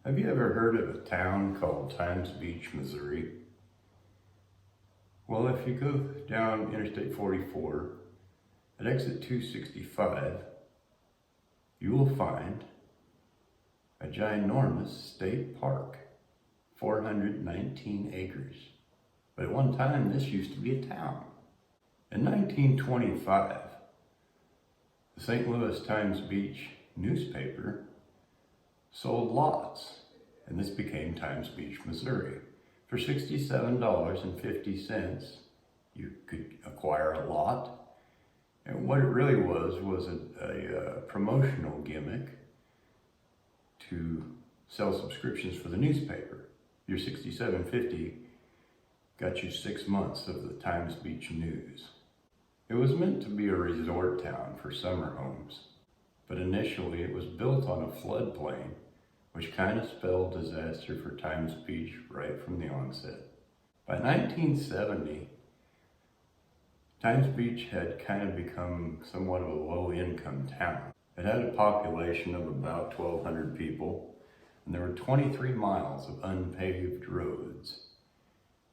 Have you ever heard of a town called Times Beach, Missouri? Well, if you go down Interstate 44 at exit 265, you will find a ginormous state park, 419 acres. But at one time, this used to be a town. In 1925, the St. Louis Times Beach newspaper sold lots, and this became Times Beach, Missouri. For $67.50, you could acquire a lot. And what it really was a promotional gimmick to sell subscriptions for the newspaper. Your $67.50 got you 6 months of the Times Beach News. It was meant to be a resort town for summer homes, but initially it was built on a floodplain, which kind of spelled disaster for Times Beach right from the onset. By 1970, Times Beach had kind of become somewhat of a low-income town. It had a population of about 1,200 people, and there were 23 miles of unpaved roads.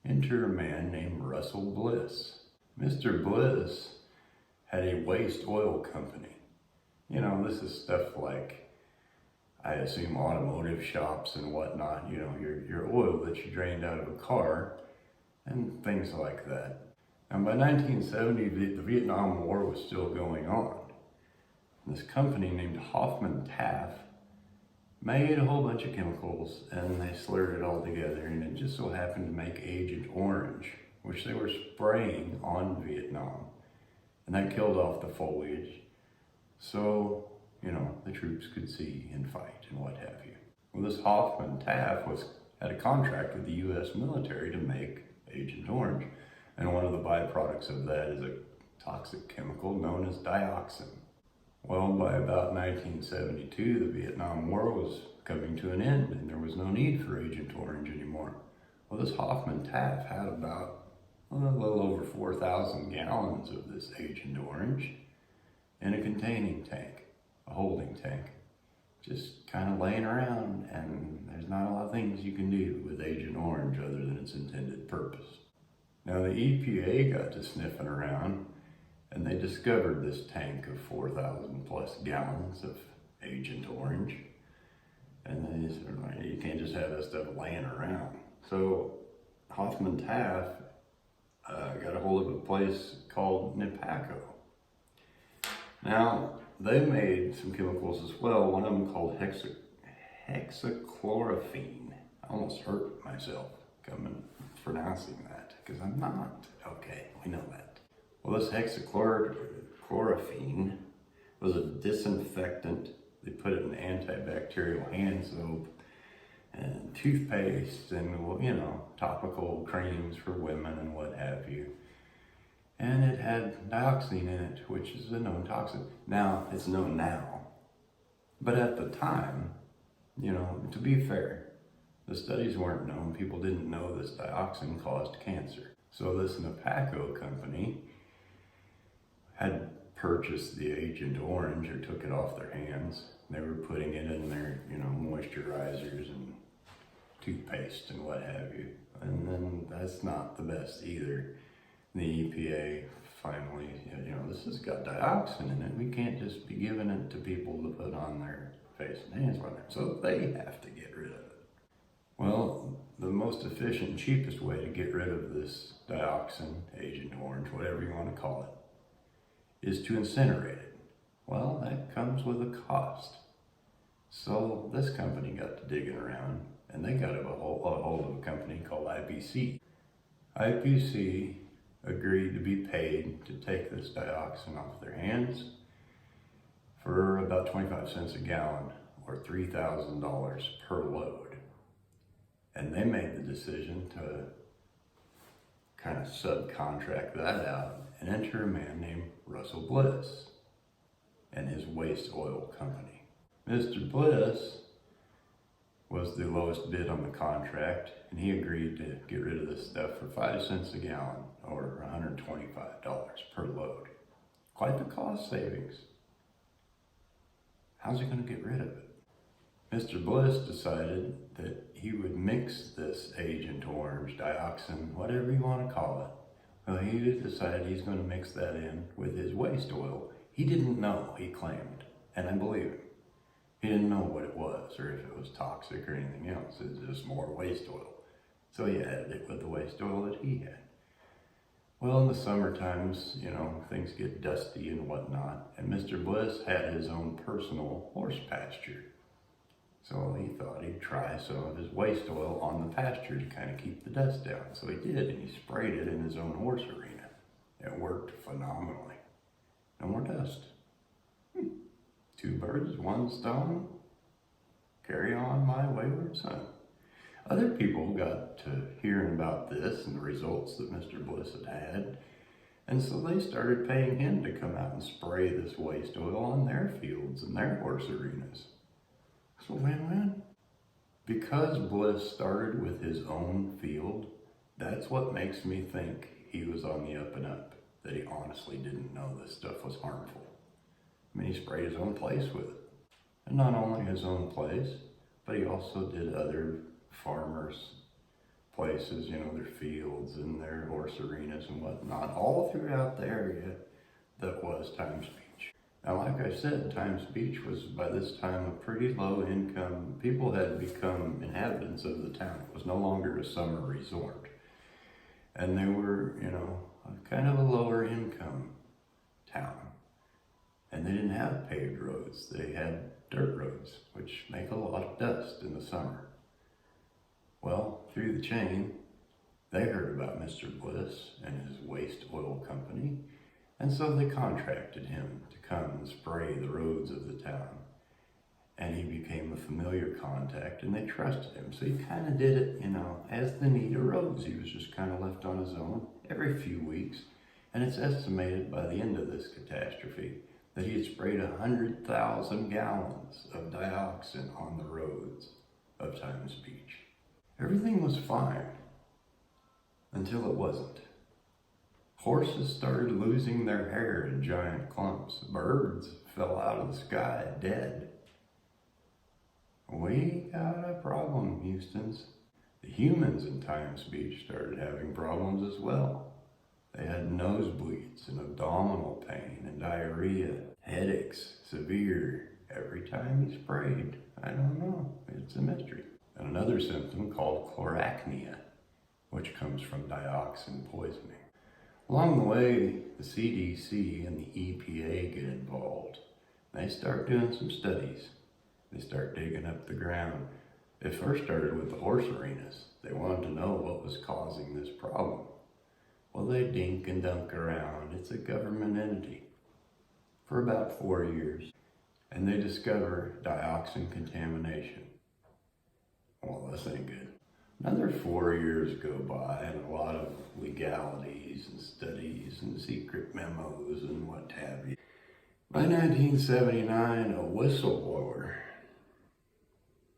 Enter a man named Russell Bliss. Mr. Bliss had a waste oil company. You know, this is stuff like, I assume, automotive shops and whatnot, you know, your oil that you drained out of a car and things like that. And by 1970, the Vietnam War was still going on. This company named Hoffman Taff made a whole bunch of chemicals, and they slurred it all together, and it just so happened to make Agent Orange, which they were spraying on Vietnam, and that killed off the foliage, so, you know, the troops could see and fight and what have you. Well, this Hoffman Taff had a contract with the U.S. military to make Agent Orange, and one of the byproducts of that is a toxic chemical known as dioxin. Well, by about 1972, the Vietnam War was coming to an end, and there was no need for Agent Orange anymore. Well, this Hoffman Taff had about a little over 4,000 gallons of this Agent Orange in a containing tank, a holding tank, just kind of laying around, and there's not a lot of things you can do with Agent Orange other than its intended purpose. Now, the EPA got to sniffing around, and they discovered this tank of 4,000 plus gallons of Agent Orange. And they said, you can't just have that stuff laying around. So Hoffman Taff got a hold of a place called Nipaco. Now, they made some chemicals as well, one of them called hexachlorophene. I almost hurt myself pronouncing that, because I'm not. Okay, we know that. Well, this hexachlorophene was a disinfectant. They put it in antibacterial hand soap and toothpaste and, you know, topical creams for women and what have you. And it had dioxin in it, which is a known toxin. Now, it's known now. But at the time, you know, to be fair, the studies weren't known. People didn't know this dioxin caused cancer. So this Nipaco company had purchased the Agent Orange, or took it off their hands. They were putting it in their, you know, moisturizers and toothpaste and what have you. And then that's not the best either. The EPA finally, you know, this has got dioxin in it. We can't just be giving it to people to put on their face and hands. So they have to get rid of it. Well, the most efficient, cheapest way to get rid of this dioxin, Agent Orange, whatever you want to call it, is to incinerate it. Well, that comes with a cost. So this company got to digging around, and they got a hold of a company called IPC. IPC agreed to be paid to take this dioxin off their hands for about 25 cents a gallon, or $3,000 per load. And they made the decision to kind of subcontract that out and enter a man named Russell Bliss and his waste oil company. Mr. Bliss was the lowest bid on the contract, and he agreed to get rid of this stuff for 5 cents a gallon, or $125 per load. Quite the cost savings. How's he going to get rid of it? Mr. Bliss decided that he would mix this Agent Orange, dioxin, whatever you want to call it. Well, he decided he's going to mix that in with his waste oil. He didn't know, he claimed, and I believe him. He didn't know what it was or if it was toxic or anything else. It was just more waste oil. So he added it with the waste oil that he had. Well, in the summer times, things get dusty and whatnot, and Mr. Bliss had his own personal horse pasture. So he thought he'd try some of his waste oil on the pasture to kind of keep the dust down. So he did, and he sprayed it in his own horse arena. It worked phenomenally. No more dust. Two birds, one stone. Carry on, my wayward son. Other people got to hearing about this and the results that Mr. Bliss had, and so they started paying him to come out and spray this waste oil on their fields and their horse arenas. So win-win. Because Bliss started with his own field, that's what makes me think he was on the up and up, that he honestly didn't know this stuff was harmful. I mean, he sprayed his own place with it. And not only his own place, but he also did other farmers' places, their fields and their horse arenas and whatnot, all throughout the area that was Times Beach. Now, like I said, Times Beach was by this time a pretty low income. People had become inhabitants of the town. It was no longer a summer resort. And they were, kind of a lower income town. And they didn't have paved roads. They had dirt roads, which make a lot of dust in the summer. Well, through the chain, they heard about Mr. Bliss and his waste oil company, and so they contracted him to come and spray the roads of the town. And he became a familiar contact, and they trusted him. So he kind of did it, as the need arose. He was just kind of left on his own every few weeks. And it's estimated by the end of this catastrophe that he had sprayed 100,000 gallons of dioxin on the roads of Times Beach. Everything was fine until it wasn't. Horses started losing their hair in giant clumps. Birds fell out of the sky dead. We got a problem, Houstons. The humans in Times Beach started having problems as well. They had nosebleeds and abdominal pain and diarrhea, headaches, severe, every time he sprayed. I don't know, it's a mystery. And another symptom called chloracnia, which comes from dioxin poisoning. Along the way, the CDC and the EPA get involved. They start doing some studies. They start digging up the ground. It first started with the horse arenas. They wanted to know what was causing this problem. Well, they dink and dunk around. It's a government entity for about 4 years. And they discover dioxin contamination. Well, this ain't good. Another 4 years go by and a lot of legalities and studies and secret memos and what have you. By 1979, a whistleblower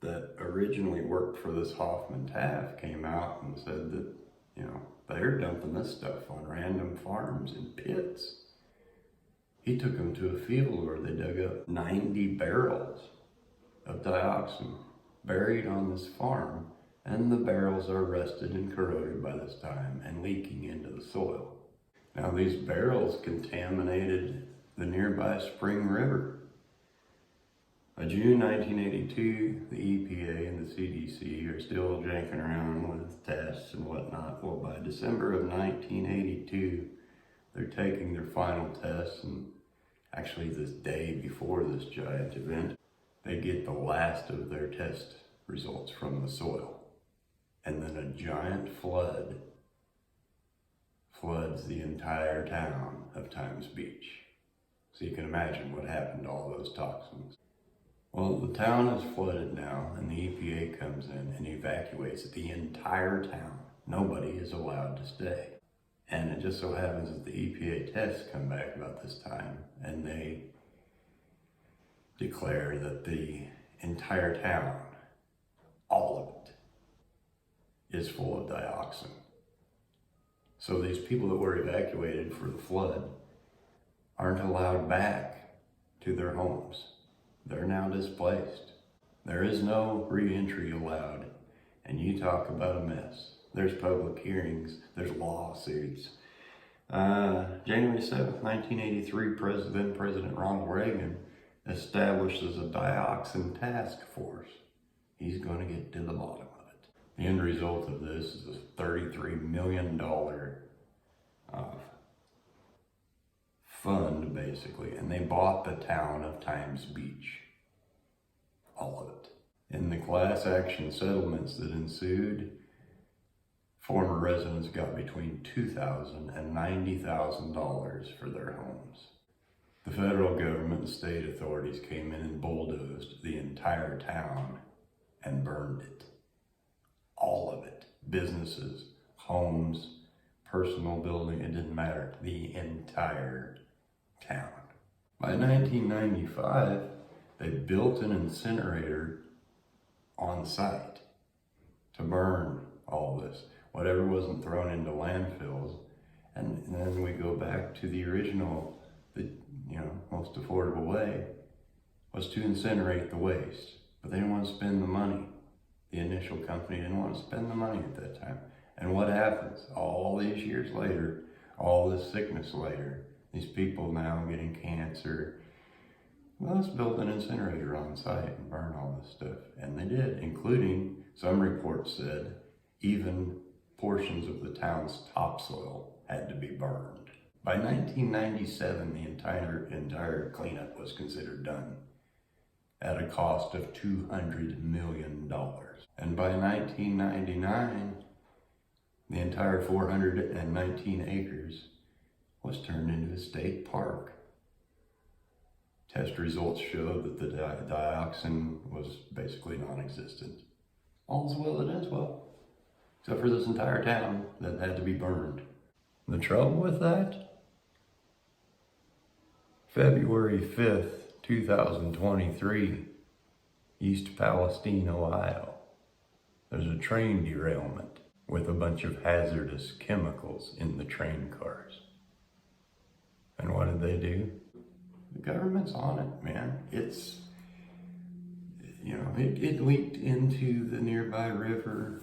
that originally worked for this Hoffman Taft came out and said that, they're dumping this stuff on random farms in pits. He took them to a field where they dug up 90 barrels of dioxin buried on this farm, and the barrels are rusted and corroded by this time and leaking into the soil. Now, these barrels contaminated the nearby Spring River. By June 1982, the EPA and the CDC are still janking around with tests and whatnot. Well, by December of 1982, they're taking their final tests, and actually this day before this giant event, they get the last of their test results from the soil. And then a giant flood floods the entire town of Times Beach. So you can imagine what happened to all those toxins. Well, the town is flooded now, and the EPA comes in and evacuates the entire town. Nobody is allowed to stay. And it just so happens that the EPA tests come back about this time, and they declare that the entire town, all of it, is full of dioxin. So these people that were evacuated for the flood aren't allowed back to their homes. They're now displaced. There is no re-entry allowed. And you talk about a mess. There's public hearings, there's lawsuits. January 7th, 1983, then President Ronald Reagan establishes a dioxin task force. He's going to get to the bottom of it. The end result of this is a $33 million fund, basically, and they bought the town of Times Beach. All of it. In the class action settlements that ensued, former residents got between $2,000 and $90,000 for their homes. The federal government and state authorities came in and bulldozed the entire town and burned it. All of it. Businesses, homes, personal building, it didn't matter. The entire town. By 1995, they built an incinerator on site to burn all this, whatever wasn't thrown into landfills. And then we go back to the original, most affordable way was to incinerate the waste. But they didn't want to spend the money. The initial company didn't want to spend the money at that time. And what happens? All these years later, all this sickness later, these people now getting cancer. Well, let's build an incinerator on site and burn all this stuff. And they did, including, some reports said, even portions of the town's topsoil had to be burned. By 1997, the entire cleanup was considered done at a cost of $200 million. And by 1999, the entire 419 acres was turned into a state park. Test results showed that the dioxin was basically non-existent. All's well that ends well, except for this entire town that had to be burned. The trouble with that? February 5th, 2023, East Palestine, Ohio. There's a train derailment with a bunch of hazardous chemicals in the train cars. And what did they do? The government's on it, man. It leaked into the nearby river,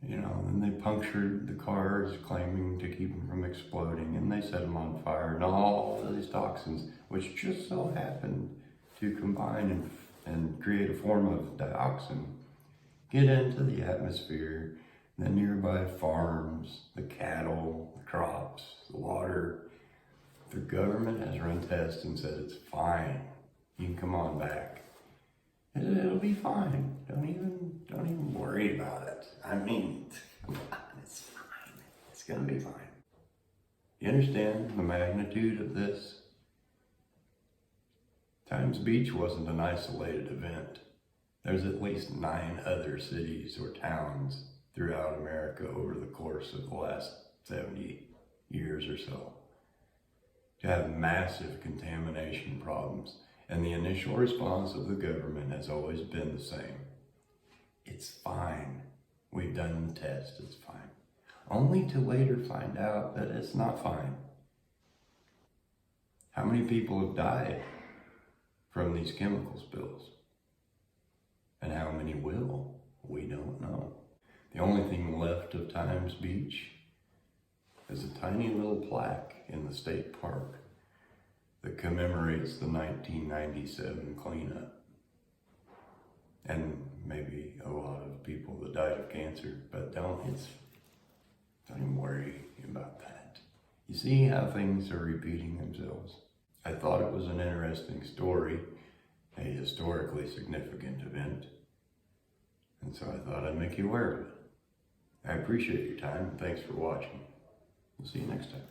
and they punctured the cars, claiming to keep them from exploding, and they set them on fire, and all of these toxins, which just so happened to combine and create a form of dioxin, get into the atmosphere, the nearby farms, the cattle, the crops, the water. The government has run tests and said it's fine. You can come on back. It'll be fine. Don't even worry about it. I mean, it's fine. It's gonna be fine. You understand the magnitude of this? Times Beach wasn't an isolated event. There's at least 9 other cities or towns throughout America over the course of the last 70 years or so to have massive contamination problems. And the initial response of the government has always been the same. It's fine. We've done the test, it's fine. Only to later find out that it's not fine. How many people have died from these chemical spills? And how many will? We don't know. The only thing left of Times Beach is a tiny little plaque in the state park that commemorates the 1997 cleanup. And maybe a lot of people that died of cancer, but don't even worry about that. You see how things are repeating themselves? I thought it was an interesting story, a historically significant event, and so I thought I'd make you aware of it. I appreciate your time, and thanks for watching. We'll see you next time.